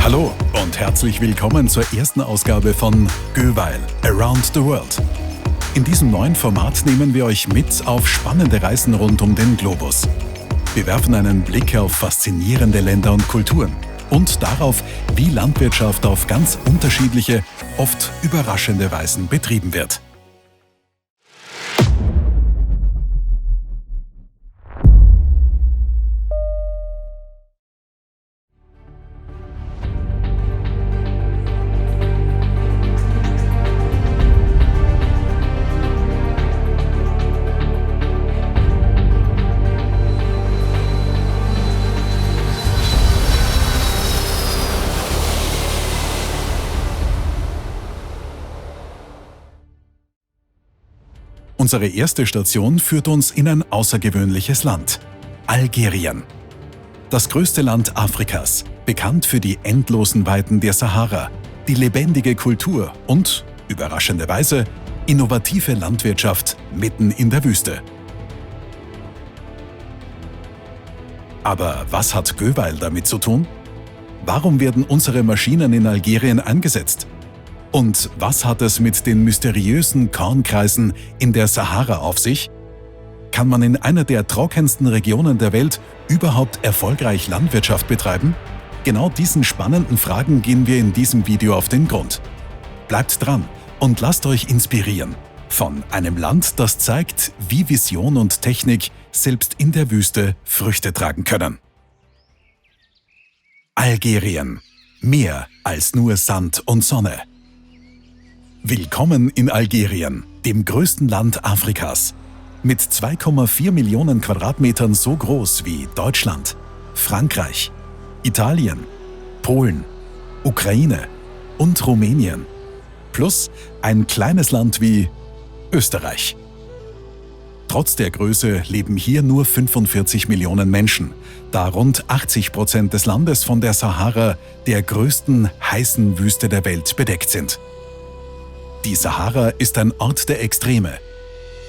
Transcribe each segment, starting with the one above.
Hallo und herzlich willkommen zur ersten Ausgabe von Göweil Around the World. In diesem neuen Format nehmen wir euch mit auf spannende Reisen rund um den Globus. Wir werfen einen Blick auf faszinierende Länder und Kulturen und darauf, wie Landwirtschaft auf ganz unterschiedliche, oft überraschende Weisen betrieben wird. Unsere erste Station führt uns in ein außergewöhnliches Land: Algerien. Das größte Land Afrikas, bekannt für die endlosen Weiten der Sahara, die lebendige Kultur und, überraschenderweise, innovative Landwirtschaft mitten in der Wüste. Aber was hat Göweil damit zu tun? Warum werden unsere Maschinen in Algerien eingesetzt? Und was hat es mit den mysteriösen Kornkreisen in der Sahara auf sich? Kann man in einer der trockensten Regionen der Welt überhaupt erfolgreich Landwirtschaft betreiben? Genau diesen spannenden Fragen gehen wir in diesem Video auf den Grund. Bleibt dran und lasst euch inspirieren von einem Land, das zeigt, wie Vision und Technik selbst in der Wüste Früchte tragen können. Algerien. Mehr als nur Sand und Sonne. Willkommen in Algerien, dem größten Land Afrikas. Mit 2,4 Millionen Quadratmetern so groß wie Deutschland, Frankreich, Italien, Polen, Ukraine und Rumänien. Plus ein kleines Land wie Österreich. Trotz der Größe leben hier nur 45 Millionen Menschen, da rund 80% des Landes von der Sahara, der größten heißen Wüste der Welt, bedeckt sind. Die Sahara ist ein Ort der Extreme.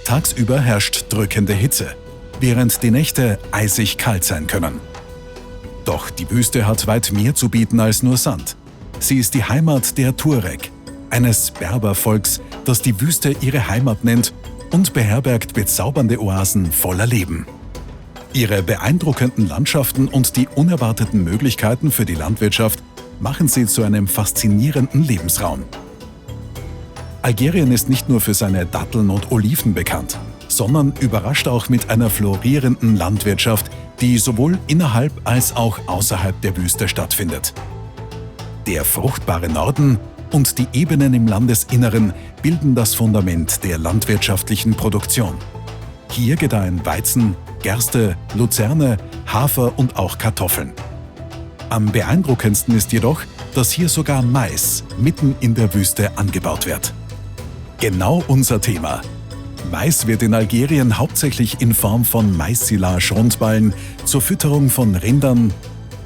Tagsüber herrscht drückende Hitze, während die Nächte eisig kalt sein können. Doch die Wüste hat weit mehr zu bieten als nur Sand. Sie ist die Heimat der Tuareg, eines Berbervolks, das die Wüste ihre Heimat nennt und beherbergt bezaubernde Oasen voller Leben. Ihre beeindruckenden Landschaften und die unerwarteten Möglichkeiten für die Landwirtschaft machen sie zu einem faszinierenden Lebensraum. Algerien ist nicht nur für seine Datteln und Oliven bekannt, sondern überrascht auch mit einer florierenden Landwirtschaft, die sowohl innerhalb als auch außerhalb der Wüste stattfindet. Der fruchtbare Norden und die Ebenen im Landesinneren bilden das Fundament der landwirtschaftlichen Produktion. Hier gedeihen Weizen, Gerste, Luzerne, Hafer und auch Kartoffeln. Am beeindruckendsten ist jedoch, dass hier sogar Mais mitten in der Wüste angebaut wird. Genau unser Thema. Mais wird in Algerien hauptsächlich in Form von Mais-Silage-Rundballen zur Fütterung von Rindern,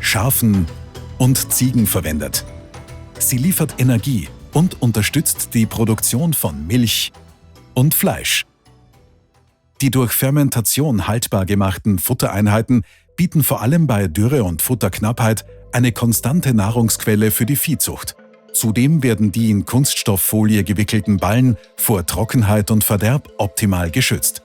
Schafen und Ziegen verwendet. Sie liefert Energie und unterstützt die Produktion von Milch und Fleisch. Die durch Fermentation haltbar gemachten Futtereinheiten bieten vor allem bei Dürre und Futterknappheit eine konstante Nahrungsquelle für die Viehzucht. Zudem werden die in Kunststofffolie gewickelten Ballen vor Trockenheit und Verderb optimal geschützt.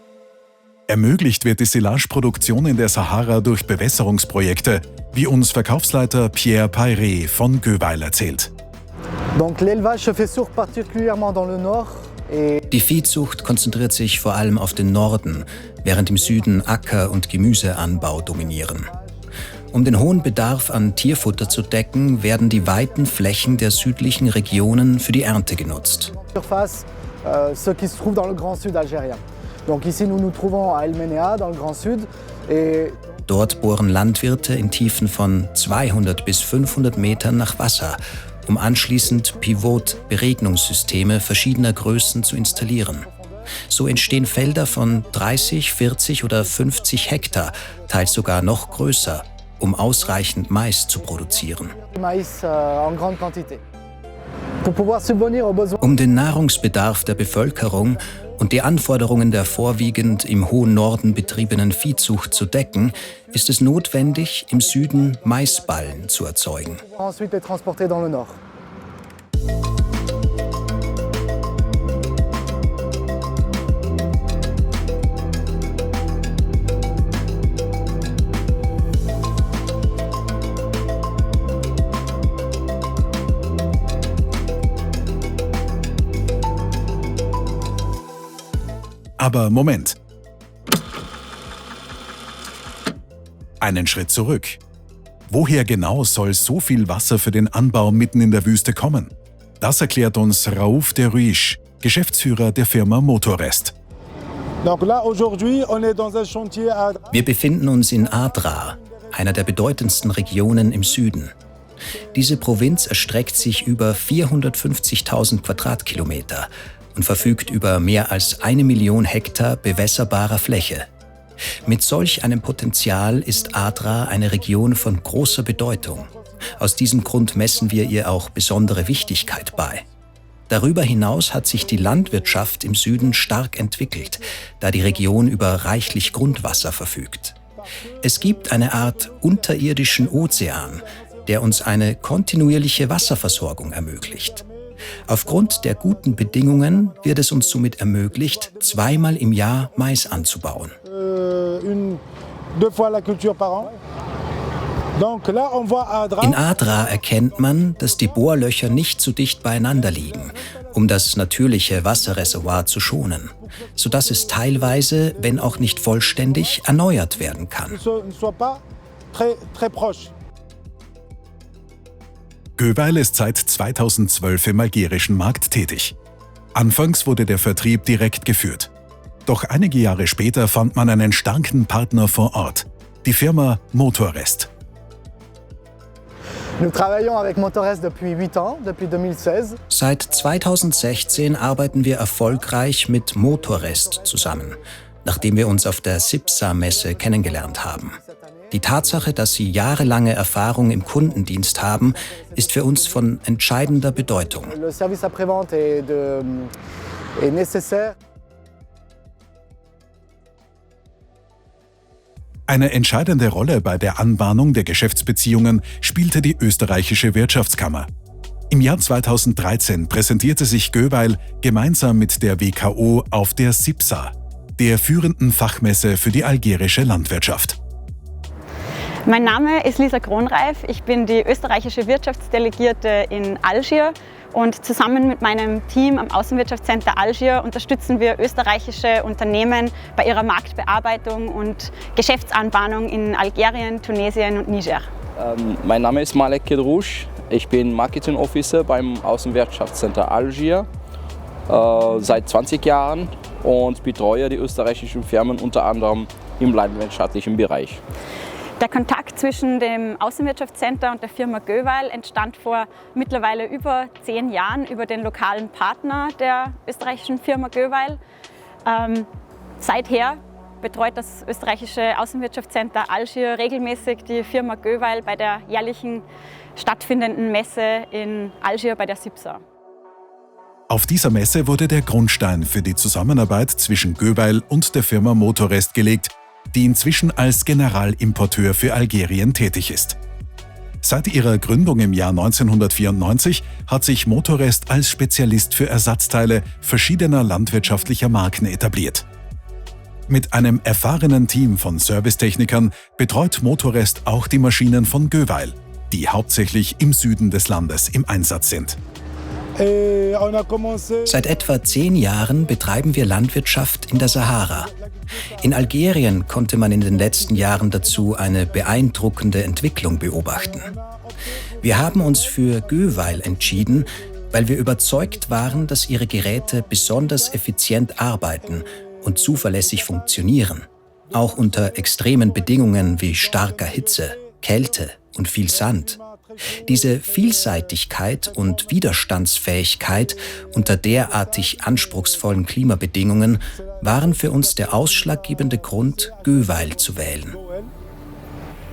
Ermöglicht wird die Silageproduktion in der Sahara durch Bewässerungsprojekte, wie uns Verkaufsleiter Pierre Payret von Göweil erzählt. Die Viehzucht konzentriert sich vor allem auf den Norden, während im Süden Acker- und Gemüseanbau dominieren. Um den hohen Bedarf an Tierfutter zu decken, werden die weiten Flächen der südlichen Regionen für die Ernte genutzt. Dort bohren Landwirte in Tiefen von 200 bis 500 Metern nach Wasser, um anschließend Pivot-Beregnungssysteme verschiedener Größen zu installieren. So entstehen Felder von 30, 40 oder 50 Hektar, teils sogar noch größer, um ausreichend Mais zu produzieren. Um den Nahrungsbedarf der Bevölkerung und die Anforderungen der vorwiegend im hohen Norden betriebenen Viehzucht zu decken, ist es notwendig, im Süden Maisballen zu erzeugen. Ensuite être transporté dans le nord. Aber Moment. Einen Schritt zurück. Woher genau soll so viel Wasser für den Anbau mitten in der Wüste kommen? Das erklärt uns Raouf de Ruiche, Geschäftsführer der Firma Motorrest. Wir befinden uns in Adra, einer der bedeutendsten Regionen im Süden. Diese Provinz erstreckt sich über 450.000 Quadratkilometer und verfügt über mehr als 1 Million Hektar bewässerbarer Fläche. Mit solch einem Potenzial ist Adra eine Region von großer Bedeutung. Aus diesem Grund messen wir ihr auch besondere Wichtigkeit bei. Darüber hinaus hat sich die Landwirtschaft im Süden stark entwickelt, da die Region über reichlich Grundwasser verfügt. Es gibt eine Art unterirdischen Ozean, der uns eine kontinuierliche Wasserversorgung ermöglicht. Aufgrund der guten Bedingungen wird es uns somit ermöglicht, 2-mal im Jahr Mais anzubauen. In Adra erkennt man, dass die Bohrlöcher nicht zu dicht beieinander liegen, um das natürliche Wasserreservoir zu schonen, sodass es teilweise, wenn auch nicht vollständig, erneuert werden kann. Göweil ist seit 2012 im algerischen Markt tätig. Anfangs wurde der Vertrieb direkt geführt. Doch einige Jahre später fand man einen starken Partner vor Ort, die Firma Motorrest. Nous travaillons avec Motorrest depuis 8 ans, depuis 2016. Seit 2016 arbeiten wir erfolgreich mit Motorrest zusammen, nachdem wir uns auf der SIPSA-Messe kennengelernt haben. Die Tatsache, dass sie jahrelange Erfahrung im Kundendienst haben, ist für uns von entscheidender Bedeutung. Le service après-vente est nécessaire. Eine entscheidende Rolle bei der Anbahnung der Geschäftsbeziehungen spielte die österreichische Wirtschaftskammer. Im Jahr 2013 präsentierte sich Göweil gemeinsam mit der WKO auf der SIPSA, der führenden Fachmesse für die algerische Landwirtschaft. Mein Name ist Lisa Kronreif, ich bin die österreichische Wirtschaftsdelegierte in Algier und zusammen mit meinem Team am Außenwirtschaftscenter Algier unterstützen wir österreichische Unternehmen bei ihrer Marktbearbeitung und Geschäftsanbahnung in Algerien, Tunesien und Niger. Mein Name ist Malek Kedrouche, ich bin Marketing Officer beim Außenwirtschaftscenter Algier seit 20 Jahren und betreue die österreichischen Firmen unter anderem im landwirtschaftlichen Bereich. Der Kontakt zwischen dem Außenwirtschaftscenter und der Firma Göweil entstand vor mittlerweile über 10 Jahren über den lokalen Partner der österreichischen Firma Göweil. Seither betreut das österreichische Außenwirtschaftscenter Algier regelmäßig die Firma Göweil bei der jährlichen stattfindenden Messe in Algier bei der SIPSA. Auf dieser Messe wurde der Grundstein für die Zusammenarbeit zwischen Göweil und der Firma Motorrest gelegt, die inzwischen als Generalimporteur für Algerien tätig ist. Seit ihrer Gründung im Jahr 1994 hat sich Motorrest als Spezialist für Ersatzteile verschiedener landwirtschaftlicher Marken etabliert. Mit einem erfahrenen Team von Servicetechnikern betreut Motorrest auch die Maschinen von Göweil, die hauptsächlich im Süden des Landes im Einsatz sind. Seit etwa 10 Jahren betreiben wir Landwirtschaft in der Sahara. In Algerien konnte man in den letzten Jahren dazu eine beeindruckende Entwicklung beobachten. Wir haben uns für Göweil entschieden, weil wir überzeugt waren, dass ihre Geräte besonders effizient arbeiten und zuverlässig funktionieren, auch unter extremen Bedingungen wie starker Hitze, Kälte und viel Sand. Diese Vielseitigkeit und Widerstandsfähigkeit unter derartig anspruchsvollen Klimabedingungen waren für uns der ausschlaggebende Grund, Göweil zu wählen.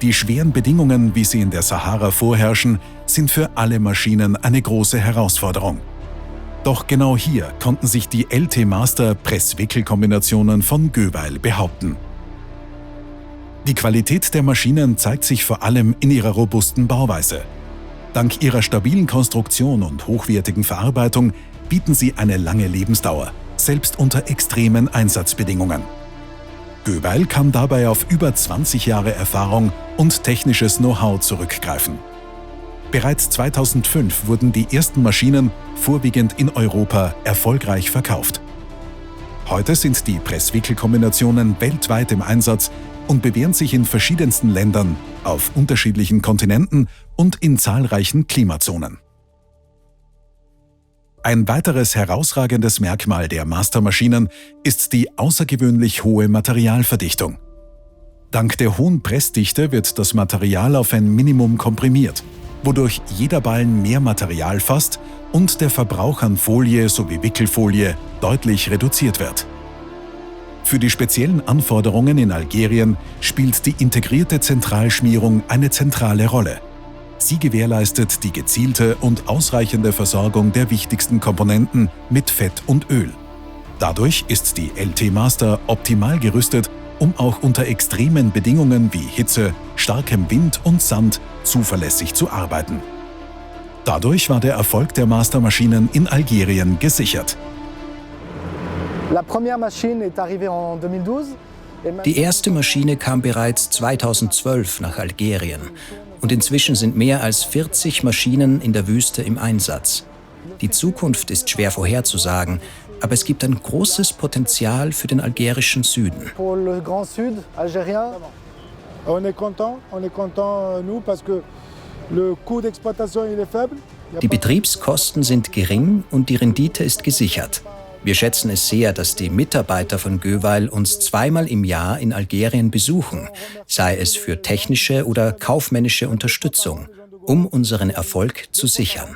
Die schweren Bedingungen, wie sie in der Sahara vorherrschen, sind für alle Maschinen eine große Herausforderung. Doch genau hier konnten sich die LT Master Press-Wickel-Kombinationen von Göweil behaupten. Die Qualität der Maschinen zeigt sich vor allem in ihrer robusten Bauweise. Dank ihrer stabilen Konstruktion und hochwertigen Verarbeitung bieten sie eine lange Lebensdauer, selbst unter extremen Einsatzbedingungen. Göweil kann dabei auf über 20 Jahre Erfahrung und technisches Know-how zurückgreifen. Bereits 2005 wurden die ersten Maschinen vorwiegend in Europa erfolgreich verkauft. Heute sind die Press-Wickel-Kombinationen weltweit im Einsatz und bewähren sich in verschiedensten Ländern, auf unterschiedlichen Kontinenten und in zahlreichen Klimazonen. Ein weiteres herausragendes Merkmal der Mastermaschinen ist die außergewöhnlich hohe Materialverdichtung. Dank der hohen Pressdichte wird das Material auf ein Minimum komprimiert, wodurch jeder Ballen mehr Material fasst und der Verbrauch an Folie sowie Wickelfolie deutlich reduziert wird. Für die speziellen Anforderungen in Algerien spielt die integrierte Zentralschmierung eine zentrale Rolle. Sie gewährleistet die gezielte und ausreichende Versorgung der wichtigsten Komponenten mit Fett und Öl. Dadurch ist die LT Master optimal gerüstet, um auch unter extremen Bedingungen wie Hitze, starkem Wind und Sand zuverlässig zu arbeiten. Dadurch war der Erfolg der Mastermaschinen in Algerien gesichert. Die erste Maschine kam bereits 2012 nach Algerien und inzwischen sind mehr als 40 Maschinen in der Wüste im Einsatz. Die Zukunft ist schwer vorherzusagen, aber es gibt ein großes Potenzial für den algerischen Süden. Die Betriebskosten sind gering und die Rendite ist gesichert. Wir schätzen es sehr, dass die Mitarbeiter von Göweil uns zweimal im Jahr in Algerien besuchen, sei es für technische oder kaufmännische Unterstützung, um unseren Erfolg zu sichern.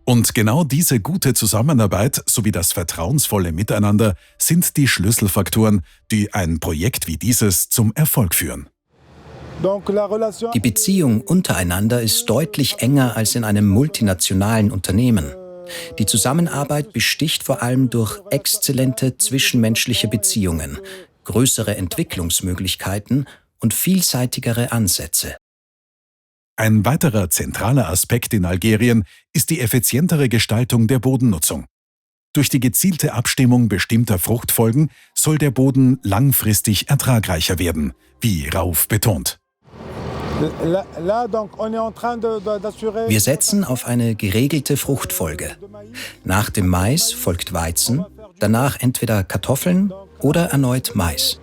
Und genau diese gute Zusammenarbeit sowie das vertrauensvolle Miteinander sind die Schlüsselfaktoren, die ein Projekt wie dieses zum Erfolg führen. Die Beziehung untereinander ist deutlich enger als in einem multinationalen Unternehmen. Die Zusammenarbeit besticht vor allem durch exzellente zwischenmenschliche Beziehungen, größere Entwicklungsmöglichkeiten und vielseitigere Ansätze. Ein weiterer zentraler Aspekt in Algerien ist die effizientere Gestaltung der Bodennutzung. Durch die gezielte Abstimmung bestimmter Fruchtfolgen soll der Boden langfristig ertragreicher werden, wie Rauf betont. Wir setzen auf eine geregelte Fruchtfolge. Nach dem Mais folgt Weizen, danach entweder Kartoffeln oder erneut Mais.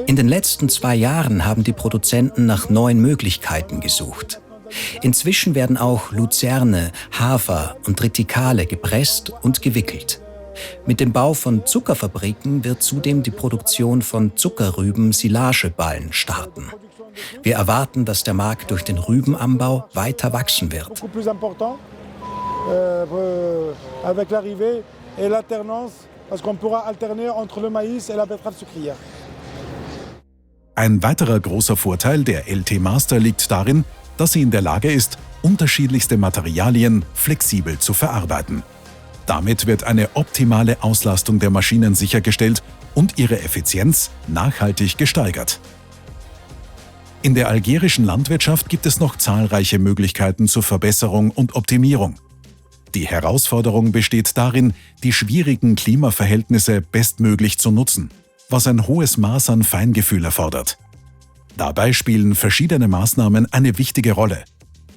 In den letzten 2 Jahren haben die Produzenten nach neuen Möglichkeiten gesucht. Inzwischen werden auch Luzerne, Hafer und Tritikale gepresst und gewickelt. Mit dem Bau von Zuckerfabriken wird zudem die Produktion von Zuckerrüben-Silageballen starten. Wir erwarten, dass der Markt durch den Rübenanbau weiter wachsen wird. Ein weiterer großer Vorteil der LT Master liegt darin, dass sie in der Lage ist, unterschiedlichste Materialien flexibel zu verarbeiten. Damit wird eine optimale Auslastung der Maschinen sichergestellt und ihre Effizienz nachhaltig gesteigert. In der algerischen Landwirtschaft gibt es noch zahlreiche Möglichkeiten zur Verbesserung und Optimierung. Die Herausforderung besteht darin, die schwierigen Klimaverhältnisse bestmöglich zu nutzen, was ein hohes Maß an Feingefühl erfordert. Dabei spielen verschiedene Maßnahmen eine wichtige Rolle.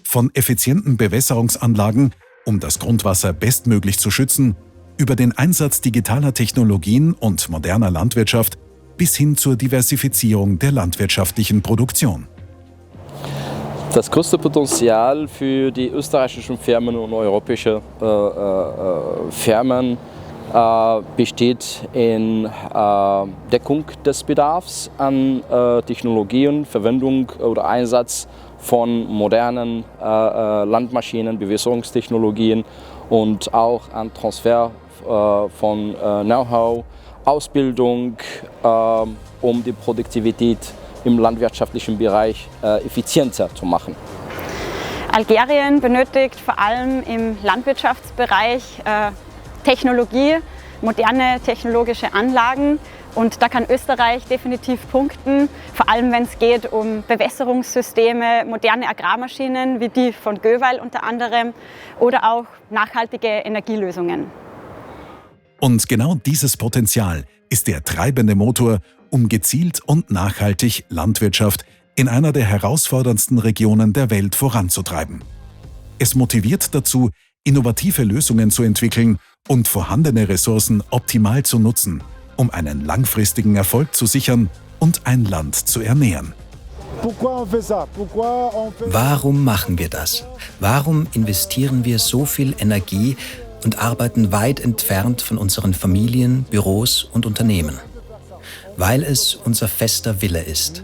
Von effizienten Bewässerungsanlagen, um das Grundwasser bestmöglich zu schützen, über den Einsatz digitaler Technologien und moderner Landwirtschaft bis hin zur Diversifizierung der landwirtschaftlichen Produktion. Das größte Potenzial für die österreichischen Firmen und europäische Firmen besteht in Deckung des Bedarfs an Technologien, Verwendung oder Einsatz von modernen Landmaschinen, Bewässerungstechnologien und auch an Transfer von Know-how, Ausbildung, um die Produktivität im landwirtschaftlichen Bereich effizienter zu machen. Algerien benötigt vor allem im Landwirtschaftsbereich Technologie, moderne technologische Anlagen. Und da kann Österreich definitiv punkten, vor allem wenn es geht um Bewässerungssysteme, moderne Agrarmaschinen wie die von Göweil unter anderem oder auch nachhaltige Energielösungen. Und genau dieses Potenzial ist der treibende Motor, um gezielt und nachhaltig Landwirtschaft in einer der herausforderndsten Regionen der Welt voranzutreiben. Es motiviert dazu, innovative Lösungen zu entwickeln und vorhandene Ressourcen optimal zu nutzen, um einen langfristigen Erfolg zu sichern und ein Land zu ernähren. Warum machen wir das? Warum investieren wir so viel Energie und arbeiten weit entfernt von unseren Familien, Büros und Unternehmen? Weil es unser fester Wille ist.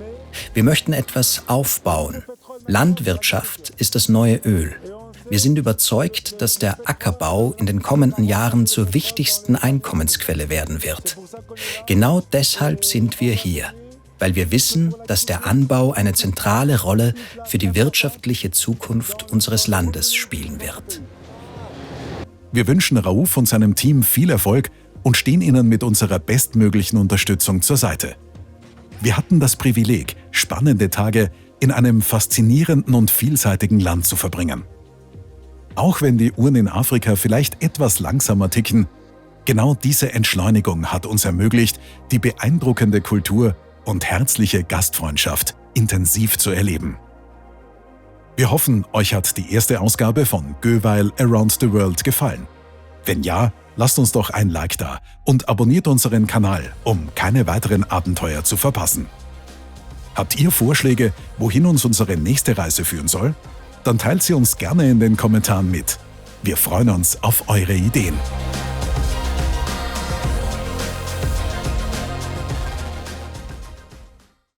Wir möchten etwas aufbauen. Landwirtschaft ist das neue Öl. Wir sind überzeugt, dass der Ackerbau in den kommenden Jahren zur wichtigsten Einkommensquelle werden wird. Genau deshalb sind wir hier, weil wir wissen, dass der Anbau eine zentrale Rolle für die wirtschaftliche Zukunft unseres Landes spielen wird. Wir wünschen Raouf und seinem Team viel Erfolg und stehen Ihnen mit unserer bestmöglichen Unterstützung zur Seite. Wir hatten das Privileg, spannende Tage in einem faszinierenden und vielseitigen Land zu verbringen. Auch wenn die Uhren in Afrika vielleicht etwas langsamer ticken, genau diese Entschleunigung hat uns ermöglicht, die beeindruckende Kultur und herzliche Gastfreundschaft intensiv zu erleben. Wir hoffen, euch hat die erste Ausgabe von Göweil Around the World gefallen. Wenn ja, lasst uns doch ein Like da und abonniert unseren Kanal, um keine weiteren Abenteuer zu verpassen. Habt ihr Vorschläge, wohin uns unsere nächste Reise führen soll? Dann teilt sie uns gerne in den Kommentaren mit. Wir freuen uns auf eure Ideen.